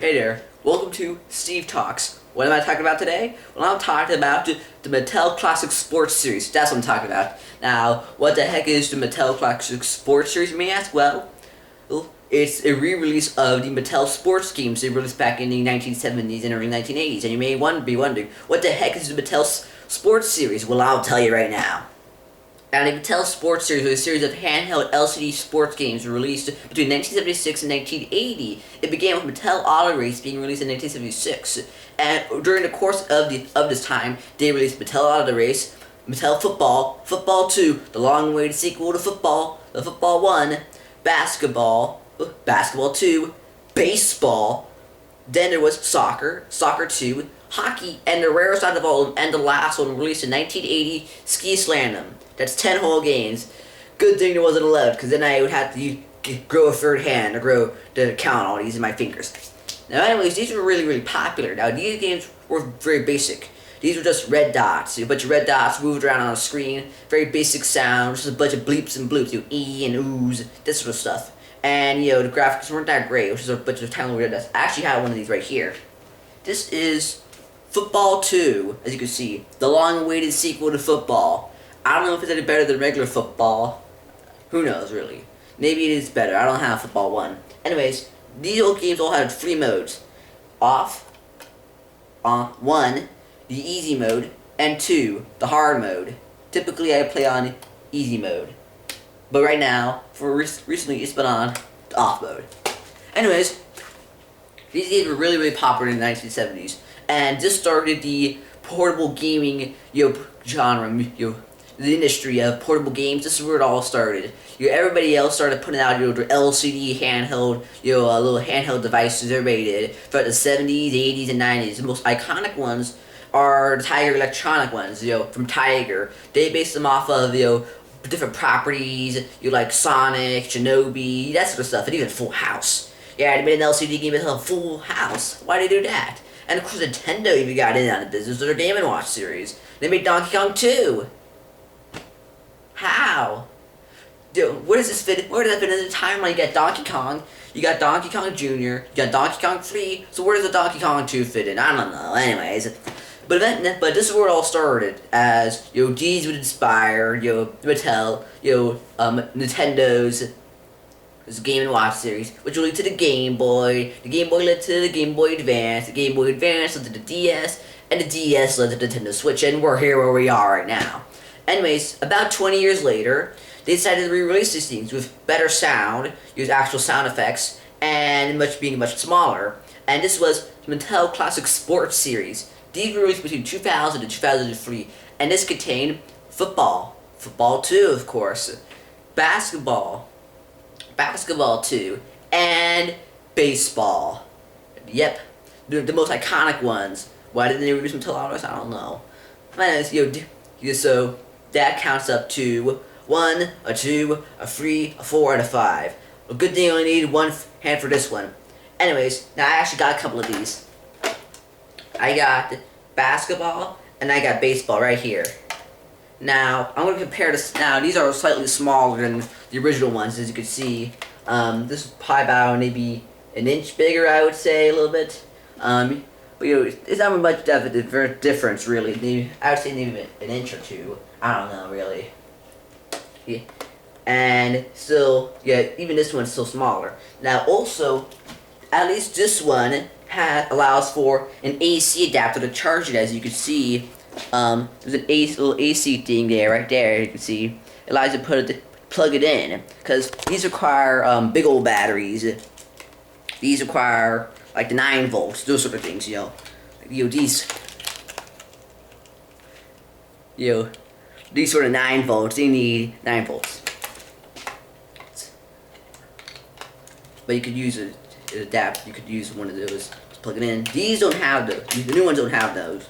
Hey there, welcome to Steve Talks. What am I talking about today? Well, I'm talking about the Mattel Classic Sports Series. That's what I'm talking about. Now, what the heck is the Mattel Classic Sports Series, you may ask? Well, it's a re-release of the Mattel sports games they released back in the 1970s and early 1980s. And you may be wondering, what the heck is the Mattel Sports Series? Well, I'll tell you right now. And the Mattel Sports Series was a series of handheld LCD sports games released between 1976 and 1980. It began with Mattel Auto Race being released in 1976. And during the course of this time, they released Mattel Auto Race, Mattel Football, Football 2, the long-awaited sequel to Football, the Football 1, Basketball, Basketball 2, Baseball, then there was Soccer, Soccer 2, Hockey, and the rarest out of all of them, and the last one released in 1980, Ski Slalom. That's 10 whole games. Good thing there wasn't 11, because then I would have to grow a third hand or grow to count all these in my fingers. Now anyways, these were really popular. Now these games were very basic. These were just red dots. A bunch of red dots moved around on a screen. Very basic sounds, just a bunch of bleeps and bloops. E and oohs, this sort of stuff. And the graphics weren't that great, which is a bunch of tiny red dots. I actually have one of these right here. This is Football 2, as you can see. The long-awaited sequel to Football. I don't know if it's any better than regular football. Who knows, really. Maybe it is better. I don't have Football 1. Anyways, these old games all had 3 modes. Off, 1, the easy mode, and 2, the hard mode. Typically, I play on easy mode. But right now, recently, it's been on the off mode. Anyways, these games were really popular in the 1970s. And this started the portable gaming, genre, the industry of portable games. This is where it all started. Everybody else started putting out their LCD handheld, little handheld devices. Everybody did throughout the 70s, 80s, and 90s. The most iconic ones are the Tiger Electronic ones. From Tiger. They based them off of different properties. Like Sonic, Shinobi, that sort of stuff, and even Full House. Yeah, they made an LCD game that called Full House. Why did they do that? And of course, Nintendo even got in on the business with their Game & Watch series. They made Donkey Kong 2. How? Where does this fit? Where does that fit in the timeline? You got Donkey Kong, you got Donkey Kong Jr., you got Donkey Kong 3. So where does the Donkey Kong 2 fit in? I don't know. Anyways, but this is where it all started. As these would inspire Mattel, Nintendo's Game & Watch series, which will lead to the Game Boy. The Game Boy led to the Game Boy Advance. The Game Boy Advance led to the DS, and the DS led to the Nintendo Switch, and we're here where we are right now. Anyways, about 20 years later, they decided to re-release these things with better sound, use actual sound effects, and being much smaller. And this was the Mattel Classic Sports Series. These were released between 2000 and 2003, and this contained football, Football 2, of course, basketball, Basketball 2, and baseball. Yep, the most iconic ones. Why didn't they release them until August? I don't know. So that counts up to 1, a 2, a 3, a 4, and a 5. A good thing I only needed one hand for this one. Anyways, now I actually got a couple of these. I got basketball and I got baseball right here. Now I'm going to compare this. Now these are slightly smaller than the original ones, as you can see. This is probably about maybe an inch bigger, I would say, a little bit. But it's not much difference, really. Maybe, I would say maybe an inch or 2. I don't know, really. Yeah. And still, even this one's still smaller. Now, also, at least this one allows for an AC adapter to charge it, as you can see. There's an little AC thing there, right there, you can see. It allows you to plug it in, because these require big old batteries. These require like the 9 volts, those sort of things, these sort of 9 volts, they need 9 volts. But you could use an adapter, you could use one of those to plug it in. These don't have those, the new ones don't have those.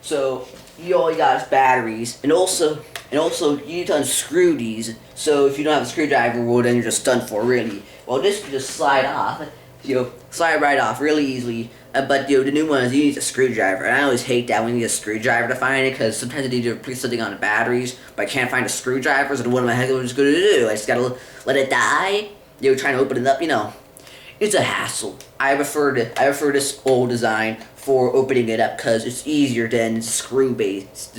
So, all you got is batteries, and also you need to unscrew these, so if you don't have a screwdriver, well then you're just done for, really. Well, this can just slide off. Slide right off really easily. But the new ones, you need a screwdriver. And I always hate that when you need a screwdriver to find it, because sometimes I need to replace something on the batteries, but I can't find a screwdriver, so what am I going to do? I just gotta let it die? Trying to open it up, it's a hassle. I prefer this old design for opening it up because it's easier than screw based.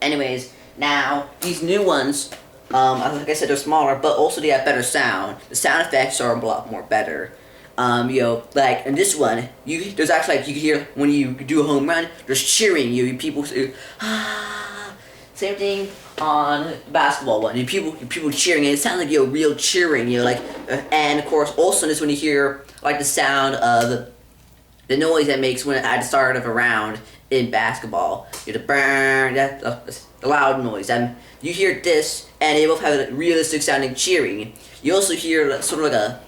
Anyways, now these new ones, like I said, they're smaller, but also they have better sound. The sound effects are a lot more better. Like in this one, there's actually like you can hear when you do a home run, there's cheering. People say, ah. Same thing on the basketball one. People cheering, and it sounds like real cheering. And of course, also in this when you hear like the sound of the noise that makes when at the start of a round in basketball. The burn, the loud noise. And you hear this, and they both have a realistic sounding cheering. You also hear sort of like a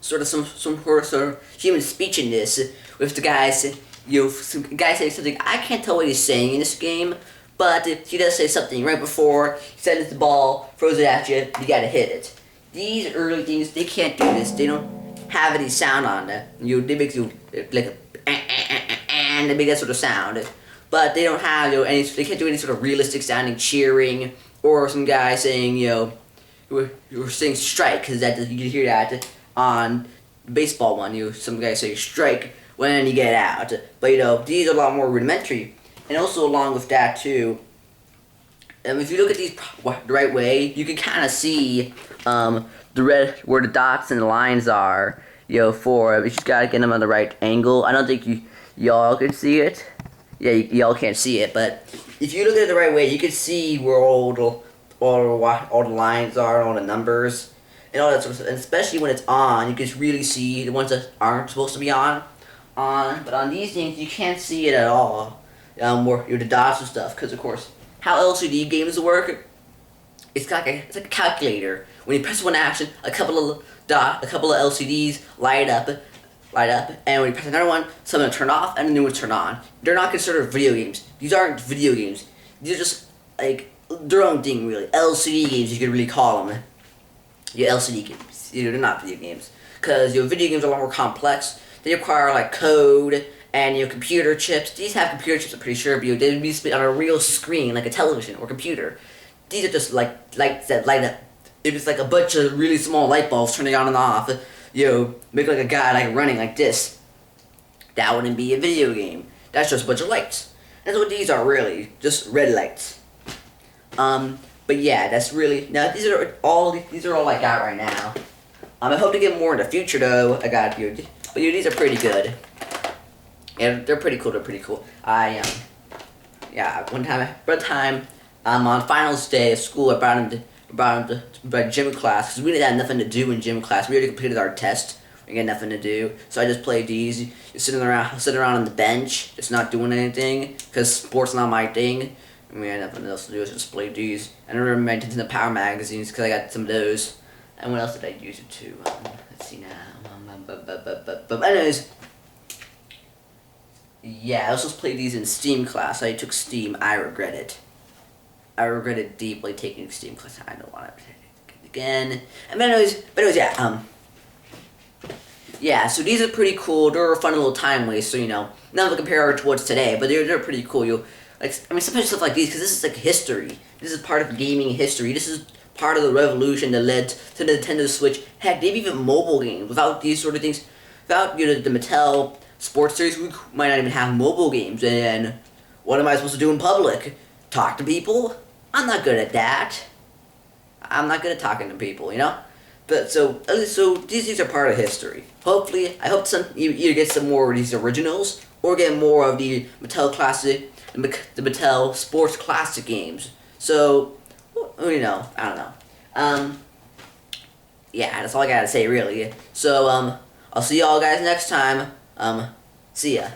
some sort of human speech in this with the guys. Some guy saying something. I can't tell what he's saying in this game, but he does say something right before he sends the ball, throws it at you. You gotta hit it. These early things, they can't do this. They don't have any sound on them. They make you like and they make that sort of sound, but they don't have any. They can't do any sort of realistic sounding cheering or some guy saying you're saying strike, because that you can hear that on the baseball one. Some guy say strike when you get out, but these are a lot more rudimentary, and also along with that too. If you look at these the right way, you can kind of see the red where the dots and the lines are. You just gotta get them on the right angle. I don't think y'all can see it. Yeah, y'all can't see it, but if you look at it the right way, you can see where all the lines are, and all the numbers, and all that sort of stuff. And especially when it's on, you can really see the ones that aren't supposed to be on. But on these things, you can't see it at all. Where the dots and stuff, because of course, how LCD games work, it's like a calculator. When you press one action, a couple of LCDs light up, and when you press another one, some will turn off and a new one turn on. They're not considered video games. These aren't video games. These are just like their own thing, really. LCD games, you could really call them. LCD games. They're not video games, because video games are a lot more complex. They require like code and computer chips. These have computer chips, I'm pretty sure, but they would be split on a real screen, like a television or computer. These are just like lights that light up. If it's like a bunch of really small light bulbs turning on and off, make like a guy like running like this, that wouldn't be a video game. That's just a bunch of lights. That's what these are really, just red lights. But yeah, that's really, now these are all I got right now. I hope to get more in the future though. But these are pretty good. Yeah, they're pretty cool. One time, on finals day of school, I brought him to gym class, because we didn't have nothing to do in gym class. We already completed our test. We got nothing to do, so I just played these. You're sitting around on the bench, just not doing anything, because sports not my thing. And we had nothing else to do, so just play these. And I remember my Nintendo Power magazines, because I got some of those. And what else did I use it to? Let's see now. But anyways, yeah, I also played these in STEAM class. I took STEAM. I regret it. I regretted deeply taking STEAM class. I don't want to take it again. And anyways, yeah. Yeah, so these are pretty cool. They're a fun little time waste. So not to compare to what's today, but they're pretty cool. Sometimes stuff like these, because this is like history. This is part of gaming history. This is part of the revolution that led to the Nintendo Switch. Heck, they've even mobile games. Without these sort of things, without the Mattel Sports Series, we might not even have mobile games. And what am I supposed to do in public? Talk to people? I'm not good at that. I'm not good at talking to people, But so these are part of history. Hopefully, I hope you either get some more of these originals or get more of the Mattel Classic, the Mattel Sports Classic games. So, I don't know. Yeah, that's all I gotta say, really. So, I'll see y'all guys next time. See ya.